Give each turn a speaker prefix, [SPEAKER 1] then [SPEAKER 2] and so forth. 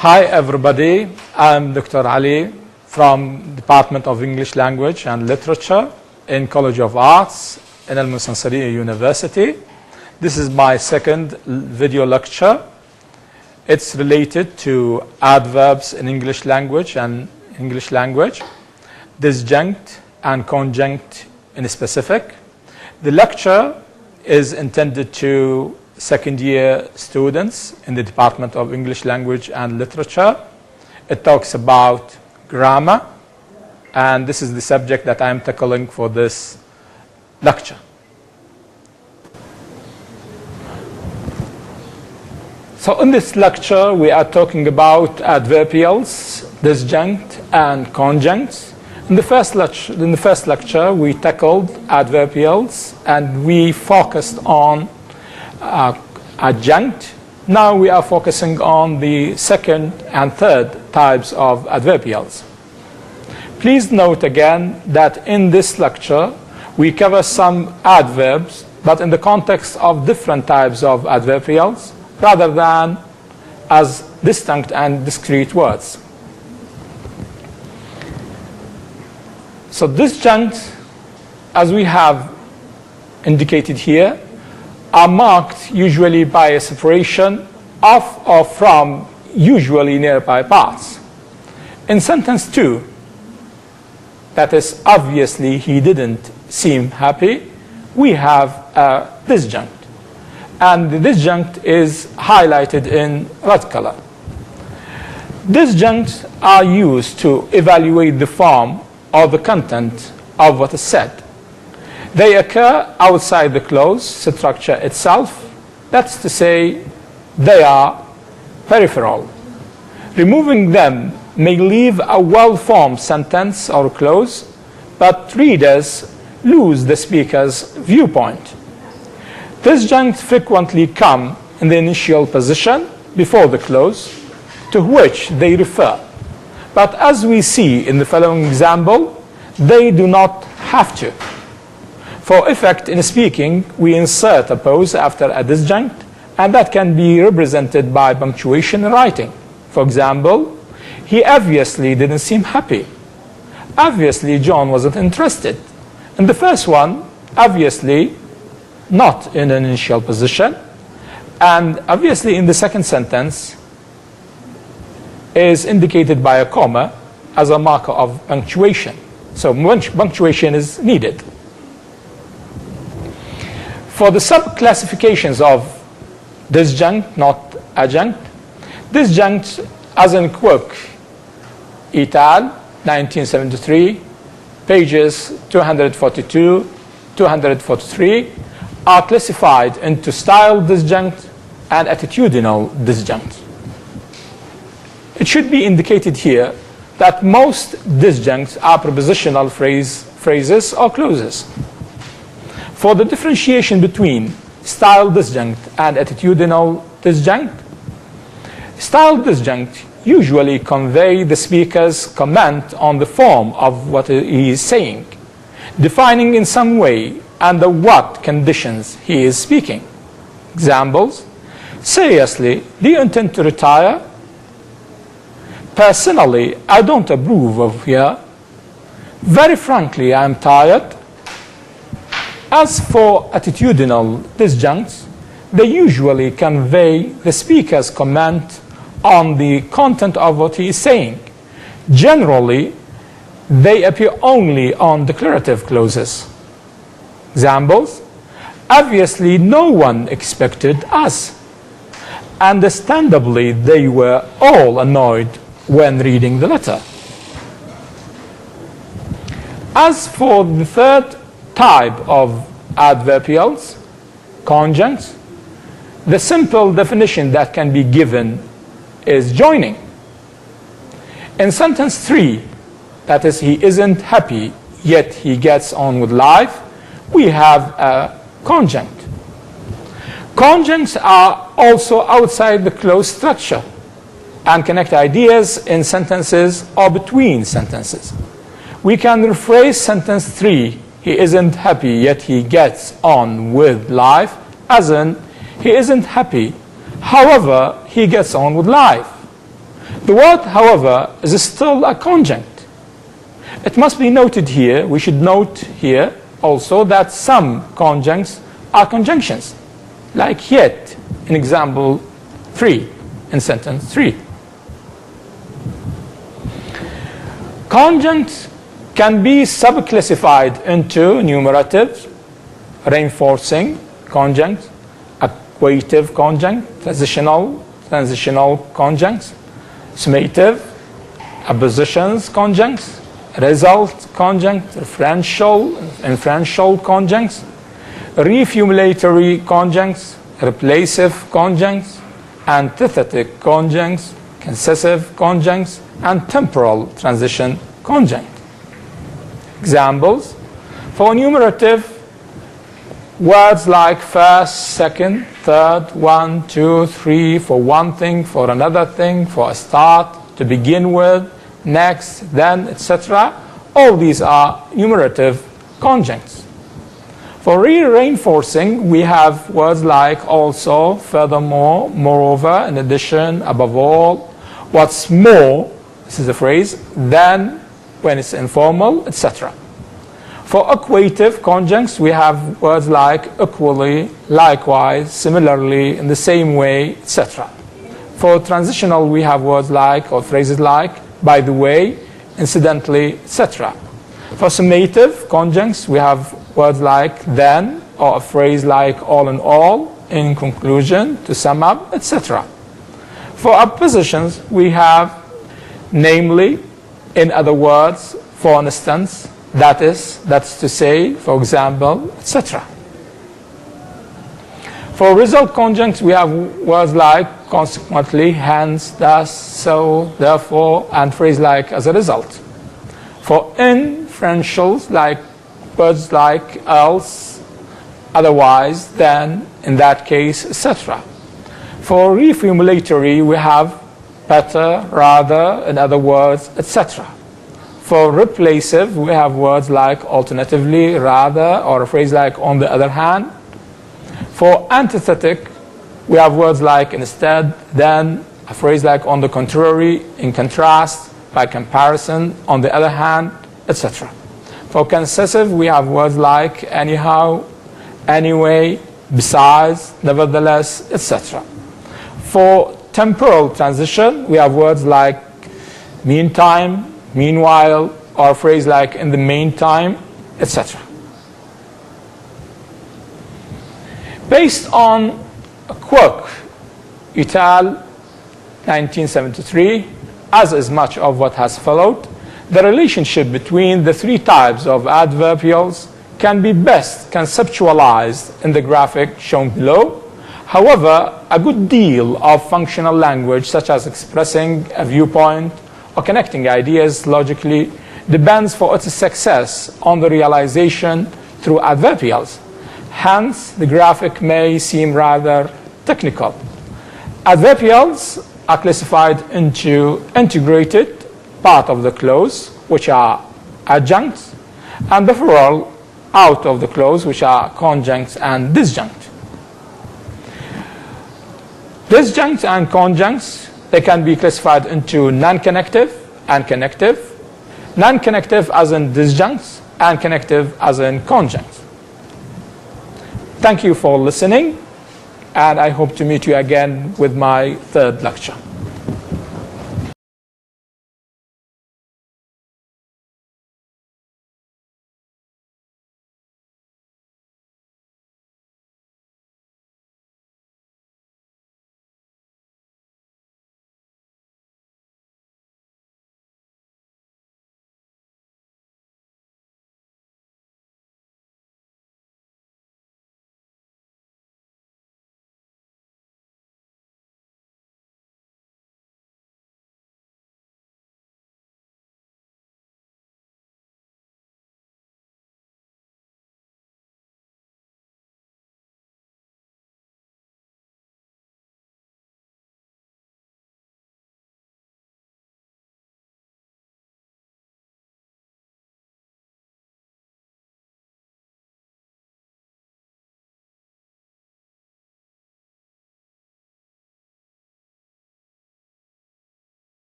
[SPEAKER 1] Hi everybody, I'm Dr. Ali from Department of English Language and Literature in College of Arts in Al-Musansariya University. This is my second video lecture. It's related to adverbs in English language and English language, disjunct and conjunct in specific. The lecture is intended to second year students in the Department of English Language and Literature. It talks about grammar, and this is the subject that I'm tackling for this lecture. So in this lecture we are talking about adverbials, disjunct and conjuncts. In the first lecture we tackled adverbials and we focused on adjunct. Now we are focusing on the second and third types of adverbials. Please note again that in this lecture we cover some adverbs, but in the context of different types of adverbials rather than as distinct and discrete words. So disjunct, as we have indicated here, are marked usually by a separation of or from usually nearby parts. In sentence 2, that is obviously he didn't seem happy, we have a disjunct. And the disjunct is highlighted in red color. Disjuncts are used to evaluate the form or the content of what is said. They occur outside the clause structure itself. That's to say, they are peripheral. Removing them may leave a well-formed sentence or clause, but readers lose the speaker's viewpoint. Disjuncts frequently come in the initial position before the clause to which they refer. But as we see in the following example, they do not have to. For effect in speaking, we insert a pause after a disjunct, and that can be represented by punctuation in writing. For example, he obviously didn't seem happy. Obviously, John wasn't interested. In the first one, obviously, not in an initial position, and obviously in the second sentence is indicated by a comma as a marker of punctuation. So punctuation is needed. For the sub-classifications of disjunct, not adjunct, disjunct as in Quick et al., 1973, pages 242, 243, are classified into style disjunct and attitudinal disjunct. It should be indicated here that most disjuncts are prepositional phrases or clauses. For the differentiation between style disjunct and attitudinal disjunct, style disjunct usually convey the speaker's comment on the form of what he is saying, defining in some way under what conditions he is speaking. Examples: seriously, do you intend to retire? Personally, I don't approve of here. Very frankly, I am tired. As for attitudinal disjuncts, they usually convey the speaker's comment on the content of what he is saying. Generally, they appear only on declarative clauses. Examples: obviously, no one expected us. Understandably, they were all annoyed when reading the letter. As for the third type of adverbials, conjuncts, the simple definition that can be given is joining. In sentence 3, that is, he isn't happy, yet he gets on with life, we have a conjunct. Conjuncts are also outside the clause structure and connect ideas in sentences or between sentences. We can rephrase sentence 3, he isn't happy, yet he gets on with life, as in, he isn't happy, however, he gets on with life. The word, however, is still a conjunct. It must be noted here, we should note here also that some conjuncts are conjunctions, like yet in example 3, in sentence 3. Conjuncts can be subclassified into numeratives, reinforcing conjuncts, acquaintive conjunct, transitional conjuncts, summative, appositions conjuncts, result conjunct, inferential conjuncts, reformulatory conjuncts, replacive conjuncts, antithetic conjuncts, concessive conjuncts, and temporal transition conjunct. Examples: for enumerative, words like first, second, third, 1, 2, 3, for one thing, for another thing, for a start, to begin with, next, then, etc. All these are enumerative conjuncts. For reinforcing, we have words like also, furthermore, moreover, in addition, above all, what's more, this is a phrase, then, when it's informal, etc. For acquaintive conjuncts, we have words like equally, likewise, similarly, in the same way, etc. For transitional, we have words like, or phrases like, by the way, incidentally, etc. For summative conjuncts, we have words like then, or a phrase like all in all, in conclusion, to sum up, etc. For appositions, we have namely, in other words, for instance, that is, that's to say, for example, etc. For result conjuncts, we have words like consequently, hence, thus, so, therefore, and phrase like as a result. For inferentials, like words like else, otherwise, then, in that case, etc. For reformulatory, we have better, rather, in other words, etc. For replacive, we have words like alternatively, rather, or a phrase like on the other hand. For antithetic, we have words like instead, then, a phrase like on the contrary, in contrast, by comparison, on the other hand, etc. For concessive, we have words like anyhow, anyway, besides, nevertheless, etc. For temporal transition, we have words like meantime, meanwhile, or a phrase like in the meantime, etc. Based on a quote, et al., 1973, as is much of what has followed, the relationship between the three types of adverbials can be best conceptualized in the graphic shown below. However, a good deal of functional language, such as expressing a viewpoint or connecting ideas logically, depends for its success on the realization through adverbials. Hence, the graphic may seem rather technical. Adverbials are classified into integrated, part of the clause, which are adjuncts, and peripheral, out of the clause, which are conjuncts and disjunct. Disjuncts and conjuncts, they can be classified into non-connective and connective, non-connective as in disjuncts, and connective as in conjuncts. Thank you for listening, and I hope to meet you again with my third lecture.